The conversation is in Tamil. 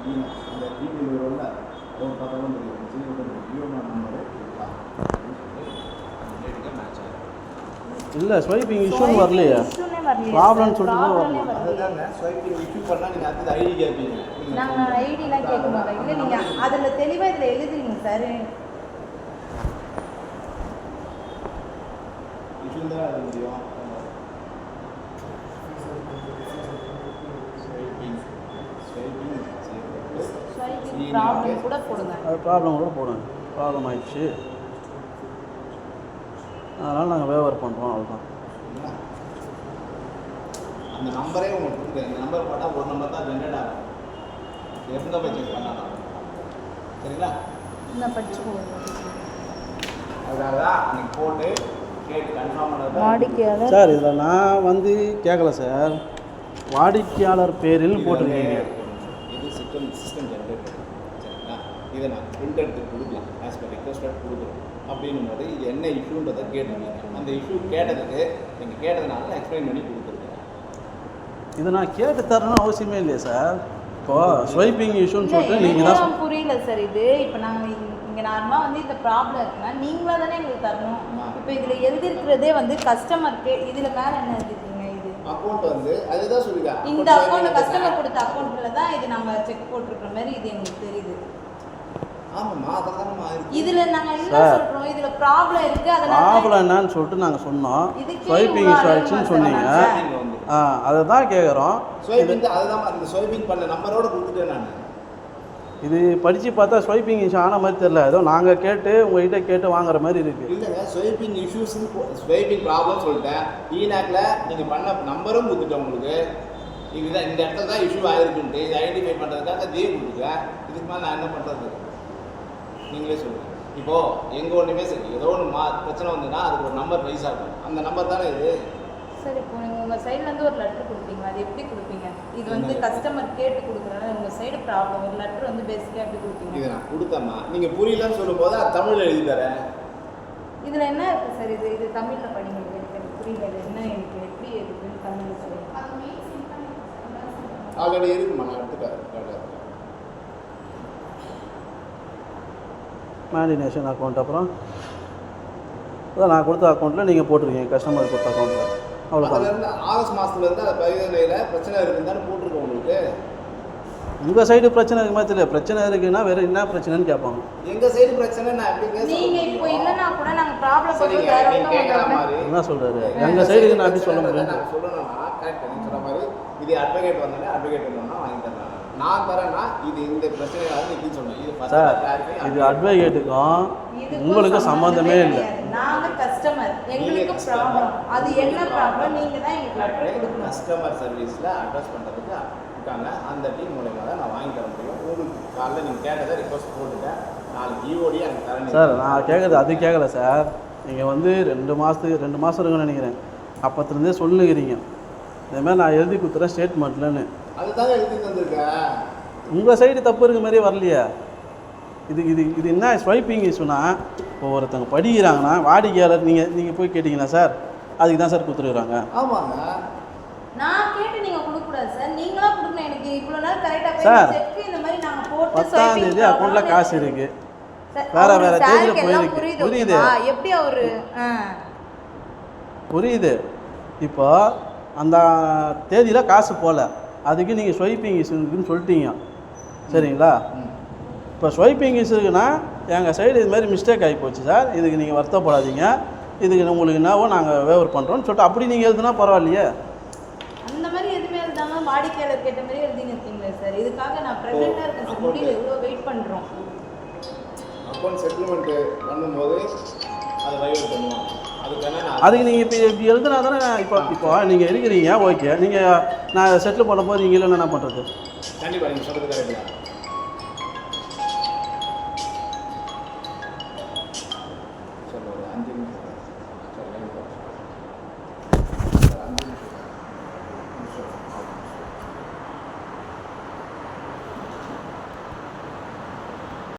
இந்த டீட்டெயில் வரும்ல ஒரு பார்த்தாலும் தெரியும் ஜியோ நம்பரு மேட்ச் ஆகும். இல்லை ஸ்வைப்பிங் இஷ்யூன்னு வரலையா ப்ராப்ளம்னு சொல்லிட்டு வரல. அதுதாங்க ஸ்வைப்பிங் இஷ்யூ பண்ணால் நீங்கள் அடுத்தது ஐடி கேட்பீங்க. நாங்கள் ஐடிலாம் கேட்க மாட்டோம். இல்லை நீங்கள் அதில் தெளிவாக இதில் எழுதுறீங்க சார். இஷ்யூ தான் எழுத முடியும். ப்ராப்ளம் கூட போடுங்க. அது ப்ராப்ளம் கூட போடுங்க. ப்ராப்ளம் ஆயிடுச்சு, அதனால் நாங்கள் வேவர் பண்ணுறோம், அவ்வளோதான். அந்த நம்பரே உங்களுக்கு கொடுக்குறேன். இந்த நம்பர் போட்டால் ஒரு நம்பர் தான் ஜென்ரேட் ஆகும். எந்த போய் செக் பண்ணலாம், சரிங்களா? என்ன படிச்சுக்கோங்க. அதுக்காக தான் அன்றைக்கி போட்டு கேட்டு கன்ஃபார்ம் பண்ணது வாடிக்கையாளர். சார் இதில் நான் வந்து கேட்கல சார், வாடிக்கையாளர் பேரில் போட்டிருக்கீங்க. இது சிஸ்டம் ஜென்ரேட், சரிங்களா? இதை நான் பிரிண்ட் எடுத்து கொடுக்கலாம், ஆஸ் பர் ரிக்வஸ்ட் கொடுக்குறோம். அப்படின்னும் போது இது என்ன இஷ்யூன்றதை கேட்டுருக்கீங்க. அந்த இஷ்யூ கேட்டதுக்கு நீங்கள் கேட்டதுனால நான் எக்ஸ்பிளைன் பண்ணி கொடுத்துருக்கேன். இதை நான் கேட்டு தரணும்னு அவசியமே இல்லையா சார்? இப்போ ஸ்வைப்பிங் இஷ்யூன்னு சொல்லிட்டு நீங்கள் தான் புரியல சார். இது இப்போ நாங்கள் இங்கே நார்மலாக வந்து இந்த ப்ராப்ளம் இருக்குன்னா நீங்களாக தானே எங்களுக்கு தரணும். இப்போ இதில் எழுதிருக்கிறதே வந்து கஸ்டமருக்கு, இதில் மேலே என்ன எழுதிருக்கீங்க? இது அக்கௌண்ட் வந்து அதுதான் சொல்லுங்க. இந்த அக்கௌண்ட் கஸ்டமர் கொடுத்த அக்கௌண்ட்டில் தான் இது நம்ம செக் போட்டிருக்கிற மாதிரி இது எங்களுக்கு தெரியுது. ஆமாம்மா, அதெல்லாம் இதில் நாங்கள் என்ன சொல்கிறோம், இதில் ப்ராப்ளம் இருக்குது. அதெல்லாம் ப்ராப்ளம் என்னன்னு சொல்லிட்டு நாங்கள் சொன்னோம். ஸ்வைப்பிங் இஷ்யூ ஆயிடுச்சுன்னு சொன்னீங்க. அதை தான் கேட்குறோம். ஸ்வைப்பிங் அதுதான் அந்த ஸ்வைப்பிங் பண்ண நம்பரோட கொடுத்துட்டேன் நான். இது படித்து பார்த்தா ஸ்வைப்பிங் இஷ்யூ ஆன மாதிரி தெரியல, ஏதோ நாங்கள் கேட்டு உங்கள்கிட்ட கேட்டு வாங்குற மாதிரி இருக்குது. இல்லைங்க, ஸ்வைப்பிங் இஷ்யூஸ்ன்னு ஸ்வைப்பிங் ப்ராப்ளம் சொல்லிட்டேன். ஈனாக்ல நீங்கள் பண்ண நம்பரும் கொடுத்துட்டேன் உங்களுக்கு. இதுதான் இந்த இடத்துல தான் இஷ்யூ ஆகிருக்குன்ட்டு இதை ஐடென்டிஃபை பண்ணுறதுக்காக தீ கொடுத்துட்டேன். இதுக்கு மேலே நான் என்ன பண்ணுறது நீங்களே சொல்லுங்கள். இப்போது எங்கே ஒன்றுமே சரி, ஏதோ ஒன்று பிரச்சனை வந்துன்னா அதுக்கு ஒரு நம்பர் ரைஸ் ஆகும். அந்த நம்பர் தானே இது. சரி, இப்போ நீங்கள் உங்கள் சைட்லேருந்து ஒரு லெட்டர் கொடுப்பீங்க, அது எப்படி கொடுப்பீங்க? இது வந்து கஸ்டமர் கேட்டு கொடுக்குறனால உங்கள் சைடு ப்ராப்ளம். ஒரு லெட்டர் வந்து பேசிக்காக எப்படி கொடுப்பீங்க? இதை நான் கொடுத்தேம்மா, நீங்கள் புரியலன்னு சொல்லும்போது அது தமிழில் எழுதி தரேன். இதில் என்ன இருக்குது சார்? இது தமிழில் படிங்க. எனக்கு புரியல, இது என்ன எனக்கு எப்படி இருக்குன்னு தமிழில் சொல்லுங்கள். ஆல்ரெடி இருக்குமா, நான் எடுத்துட்டேன். மேண்டினேஷன் அக்கௌண்ட், அப்புறம் அதான் நான் கொடுத்த அக்கௌண்ட்டில் நீங்கள் போட்டிருக்கீங்க, கஸ்டமர் கொடுத்த அக்கௌண்ட்டில். அவ்வளோதான். அதுலேருந்து ஆகஸ்ட் மாதத்துலேருந்து அந்த பரிவர்த்தனையில் பிரச்சனை இருக்குன்னு தானே போட்டிருக்கோம் உங்களுக்கு. உங்கள் சைடு பிரச்சனை இருக்கு மாதிரி தெரியல. பிரச்சனை இருக்குன்னா வேறு என்ன பிரச்சனைன்னு கேட்பாங்க. எங்கள் சைடு பிரச்சனை நான் எப்படிங்க? நீங்கள் இப்போ இல்லைன்னா கூட நாங்கள் ப்ராப்ளம் என்ன சொல்கிறாரு? எங்கள் சைடுக்கு நான் எப்படி சொல்ல முடியும்? நான் சொல்லணும்னா கரெக்ட் நீங்கள் சொன்ன மாதிரி இது அட்வொகேட் வந்தாலே அட்வொகேட் வந்தோம்னா வாங்கி தரேன். நான் தரேன்னா இது இந்த பிரச்சனையாக இப்படின்னு சொன்னேன். இது சார், இது அட்வொகேட்டுக்கும் உங்களுக்கும் சம்மந்தமே இல்லை. நாங்கள் கஸ்டமர், எங்களுக்கு ப்ராப்ளம். அது என்ன ப்ராப்ளம் நீங்கள் தான் எங்களுக்கு லெட்டர் கொடுக்கணும். கஸ்டமர் சர்வீஸில் அட்ரஸ் பண்ணுறதுக்கு இருக்காங்க. அந்த டீம் மூலமாக தான் நான் வாங்கி தர முடியும். உங்களுக்கு காலையில் நீங்கள் கேட்டதை ரிக்வஸ்ட் போட்டுட்டேன். நாளைக்கு ஈஓடி எனக்கு தரேன். சார் நான் கேட்குறது அது கேட்கல சார். நீங்கள் வந்து 2 மாதம் இருக்குன்னு நினைக்கிறேன். அப்போத்துலேருந்தே சொல்லுங்கிறீங்க இதேமாதிரி நான் எழுதி கொடுத்துறேன் ஸ்டேட்மெண்ட்லன்னு. அதுதாங்க எழுதி தந்துருக்கேன். உங்கள் சைடு தப்பு இருக்க மாதிரியே வரலையா? இது என்ன ஸ்வைப்பிங் இஷ்யூனா, இப்போ ஒருத்தவங்க படிக்கிறாங்கன்னா வாடிக்கையாளர் நீங்கள் போய் கேட்டிங்கன்னா சார் அதுக்கு தான் சார் கொடுத்துருக்குறாங்க. ஆமாங்க, நான் கேட்டு நீங்கள் கொடுக்கக்கூடாது சார், நீங்களா கொடுக்கணும். எனக்கு இவ்வளோ நாள் கரெக்டாக சார் செக் இந்த மாதிரி நாங்கள் போட்டு 10ஆம் தேதி அக்கௌண்ட்டில் காசு இருக்குது, வேறு தேதியில் போயிருக்கு. புரியுது, எப்படி அவரு புரியுது. இப்போ அந்த தேதியில் காசு போகல, அதுக்கு நீங்கள் ஸ்வைப்பிங் இஷ்யூன்னு சொல்லிட்டீங்க, சரிங்களா? இப்போ ஸ்வைப்பிங் இஷ்யூக்குன்னா எங்கள் சைடு இது மாதிரி மிஸ்டேக் ஆகி போச்சு சார், இதுக்கு நீங்கள் வருத்தப்படாதீங்க, இதுக்கு உங்களுக்கு என்னவோ நாங்கள் வேவர் பண்ணுறோன்னு சொல்லிட்டு அப்படி நீங்கள் எழுதுனா பரவாயில்லையே. அந்த மாதிரி எதுவுமே எழுதாம வாடிக்கையாளர் கேட்ட மாதிரி எழுதிங்க இருக்கீங்களே சார். இதுக்காக நான் ப்ரெக்னெண்ட்டாக இருக்கேன் சார், முடியல, எவ்வளோ வெயிட் பண்ணுறோம். அக்கௌண்ட் செட்டில்மெண்ட் பண்ணும்போது அதை வைவர் பண்ணுவோம். அதுக்கு நீங்கள் இப்படி எழுதுனா தானே. இப்போ நீங்கள் இருக்கிறீங்க, ஓகே. நீங்கள் நான் செட்டில் பண்ணும்போது நீங்கள் இல்லைன்னா என்ன பண்ணுறது? கண்டிப்பாக நீங்கள் சொல்கிறது கரெக்டாக.